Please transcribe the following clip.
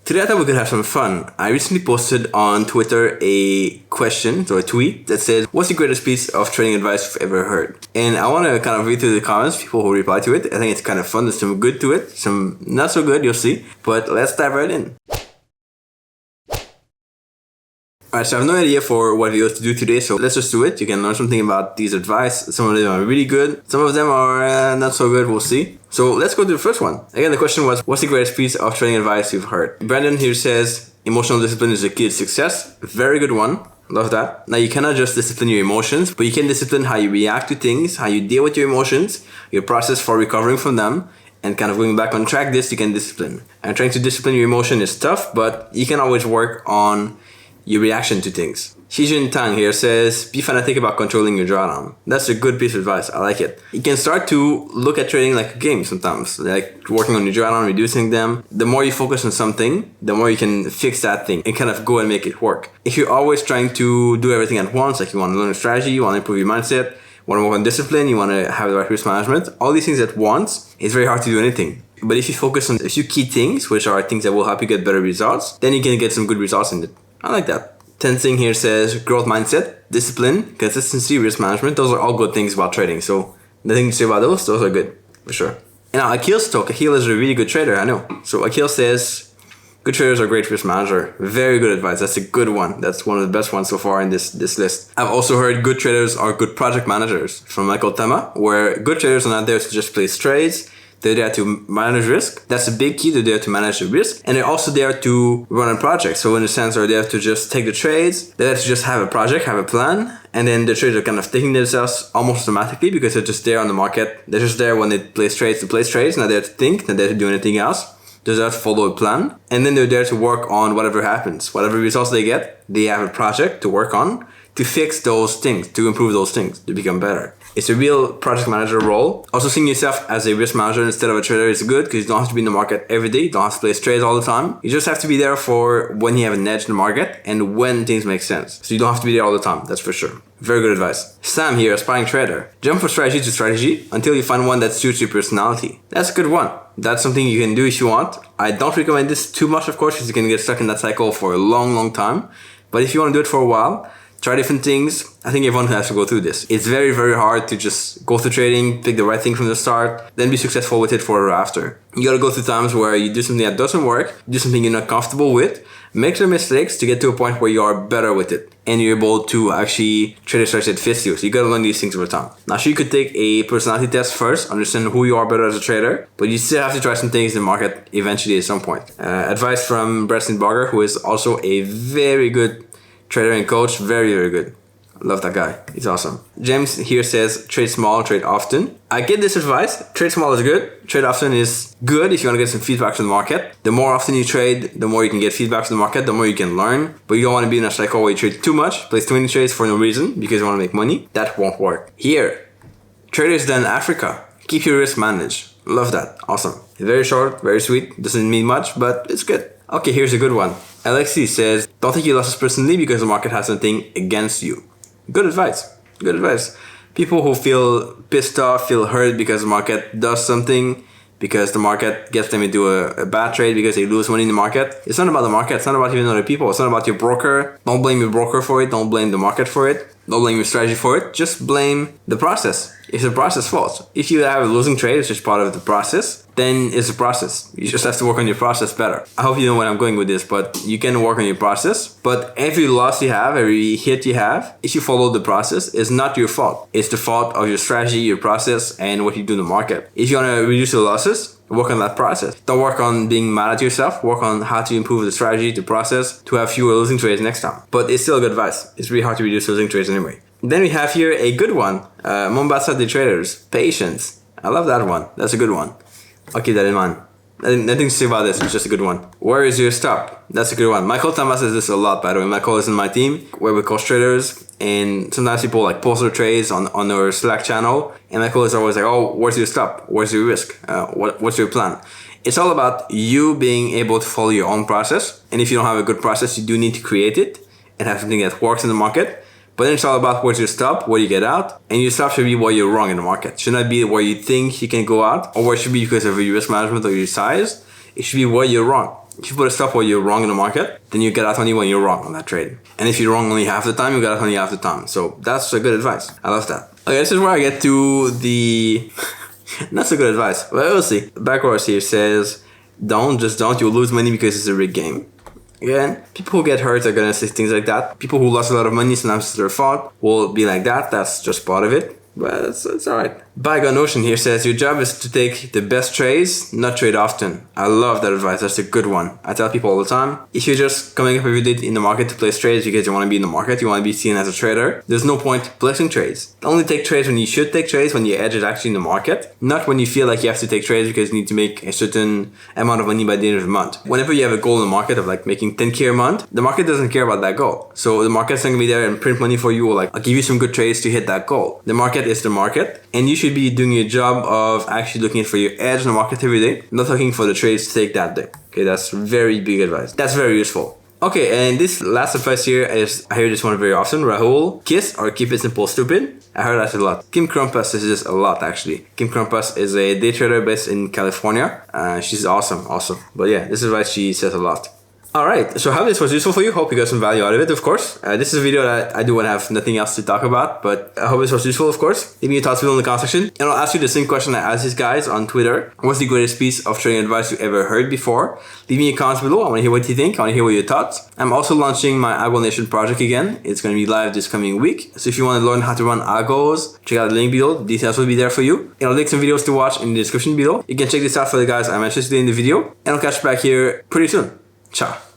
Today I thought we could have some fun. I recently posted on Twitter a question, so a tweet that said, what's the greatest piece of trading advice you've ever heard? And I want to kind of read through the comments, people who reply to it. I think it's kind of fun. There's some good to it, some not so good, you'll see. But let's dive right in. Alright, so I have no idea for what videos to do today, so let's just do it. You can learn something about these advice. Some of them are really good, some of them are not so good, we'll see. So let's go to the first one. Again, the question was, what's the greatest piece of trading advice you've heard? Brandon here says, emotional discipline is the key to success. Very good one. Love that. Now, you cannot just discipline your emotions, but you can discipline how you react to things, how you deal with your emotions, your process for recovering from them, and kind of going back on track. This you can discipline. And trying to discipline your emotion is tough, but you can always work on your reaction to things. Xijin Tang here says, be fanatic about controlling your drawdown. That's a good piece of advice. I like it. You can start to look at trading like a game sometimes, like working on your drawdown, reducing them. The more you focus on something, the more you can fix that thing and kind of go and make it work. If you're always trying to do everything at once, like you want to learn a strategy, you want to improve your mindset, you want to work on discipline, you want to have the right risk management, all these things at once, it's very hard to do anything. But if you focus on a few key things, which are things that will help you get better results, then you can get some good results in it. I like that. Tenzing here says growth mindset, discipline, consistency, risk management. Those are all good things about trading. So nothing to say about those. Those are good for sure. And now Akhil's talk. Akhil is a really good trader. I know. So Akhil says good traders are great risk manager. Very good advice. That's a good one. That's one of the best ones so far in this list. I've also heard good traders are good project managers from Michael Tema, where good traders are not there to just place trades. They're there to manage risk. That's a big key. They're there to manage the risk. And they're also there to run a project. So in a sense, they're there to just take the trades. They're there to just have a project, have a plan. And then the trades are kind of taking themselves almost automatically because they're just there on the market. They're just there when they place trades to place trades. Not there to think, not there to do anything else. They're there to follow a plan. And then they're there to work on whatever happens. Whatever results they get, they have a project to work on to fix those things, to improve those things, to become better. It's a real project manager role. Also, seeing yourself as a risk manager instead of a trader is good because you don't have to be in the market every day. You don't have to place trades all the time. You just have to be there for when you have an edge in the market and when things make sense. So you don't have to be there all the time, that's for sure. Very good advice. Sam here, aspiring trader. Jump from strategy to strategy until you find one that suits your personality. That's a good one. That's something you can do if you want. I don't recommend this too much, of course, because you can get stuck in that cycle for a long, long time. But if you want to do it for a while, try different things. I think everyone has to go through this. It's very, very hard to just go through trading, pick the right thing from the start, then be successful with it forever after. You gotta go through times where you do something that doesn't work, do something you're not comfortable with, make some mistakes to get to a point where you are better with it and you're able to actually trade a strategy that fits you. So you gotta learn these things over time. Now, sure, you could take a personality test first, understand who you are better as a trader, but you still have to try some things in the market eventually at some point. Advice from Preston Barger, who is also a very good trader and coach. Very, very good. Love that guy. He's awesome. James here says, trade small, trade often. I get this advice. Trade small is good. Trade often is good if you want to get some feedback from the market. The more often you trade, the more you can get feedback from the market, the more you can learn. But you don't want to be in a cycle where you trade too much, place too many trades for no reason because you want to make money. That won't work. Here, traders then Africa. Keep your risk managed. Love that. Awesome. Very short, very sweet. Doesn't mean much, but it's good. Okay, here's a good one. Alexi says, don't take your losses personally because the market has something against you. Good advice. Good advice. People who feel pissed off, feel hurt because the market does something, because the market gets them into a bad trade, because they lose money in the market. It's not about the market. It's not about even other people. It's not about your broker. Don't blame your broker for it. Don't blame the market for it. Don't blame your strategy for it. Just blame the process. It's a process fault. If you have a losing trade, it's just part of the process, then it's a process. You just have to work on your process better. I hope you know where I'm going with this, but you can work on your process. But every loss you have, every hit you have, if you follow the process, is not your fault. It's the fault of your strategy, your process, and what you do in the market. If you want to reduce the losses, work on that process. Don't work on being mad at yourself. Work on how to improve the strategy, the process, to have fewer losing trades next time. But it's still good advice. It's really hard to reduce losing trades anyway. Then we have here a good one. Mombasa the Traders. Patience. I love that one. That's a good one. I'll keep that in mind. Nothing to say about this. It's just a good one. Where is your stop? That's a good one. Michael Thomas says this a lot, by the way. Michael is in my team where we coach traders. And sometimes people like post their trades on our Slack channel. And Michael is always like, oh, where's your stop? Where's your risk? What's your plan? It's all about you being able to follow your own process. And if you don't have a good process, you do need to create it and have something that works in the market. But then it's all about where's your stop, where you get out, and your stop should be where you're wrong in the market. It should not be where you think you can go out, or where it should be because of your risk management or your size. It should be where you're wrong. If you put a stop where you're wrong in the market, then you get out only when you're wrong on that trade. And if you're wrong only half the time, you get out only half the time. So that's a good advice. I love that. Okay, this is where I get to the not so good advice, but we'll see. Backwards here says, just don't. You'll lose money because it's a rigged game. Again, people who get hurt are gonna say things like that. People who lost a lot of money, sometimes it's their fault, will be like that. That's just part of it. But it's alright. Bygone Ocean here says, your job is to take the best trades, not trade often. I love that advice. That's a good one. I tell people all the time, if you're just coming up every day in the market to place trades because you want to be in the market, you want to be seen as a trader, there's no point placing trades. Only take trades when you should take trades, when your edge is actually in the market, not when you feel like you have to take trades because you need to make a certain amount of money by the end of the month. Whenever you have a goal in the market of like making 10K a month, the market doesn't care about that goal. So the market's not going to be there and print money for you or like, I'll give you some good trades to hit that goal. The market is the market, and you should be doing your job of actually looking for your edge in the market every day, not looking for the trades to take that day. Okay, that's very big advice. That's very useful. Okay, and this last advice here is, I hear this one very often, Rahul, kiss or keep it simple, stupid. I heard that a lot. Kim Krumpus says this a lot, actually. Kim Krumpus is a day trader based in California. She's awesome. But yeah, this is what she says a lot. Alright, so I hope this was useful for you. Hope you got some value out of it, of course. This is a video that I do want to have nothing else to talk about, but I hope this was useful, of course. Leave me your thoughts below in the comment section. And I'll ask you the same question I asked these guys on Twitter. What's the greatest piece of trading advice you ever heard before? Leave me your comments below. I want to hear what you think. I want to hear what your thoughts. I'm also launching my Algo Nation project again. It's going to be live this coming week. So if you want to learn how to run algos, check out the link below. The details will be there for you. And I'll link some videos to watch in the description below. You can check this out for the guys I mentioned today in the video. And I'll catch you back here pretty soon. Ciao.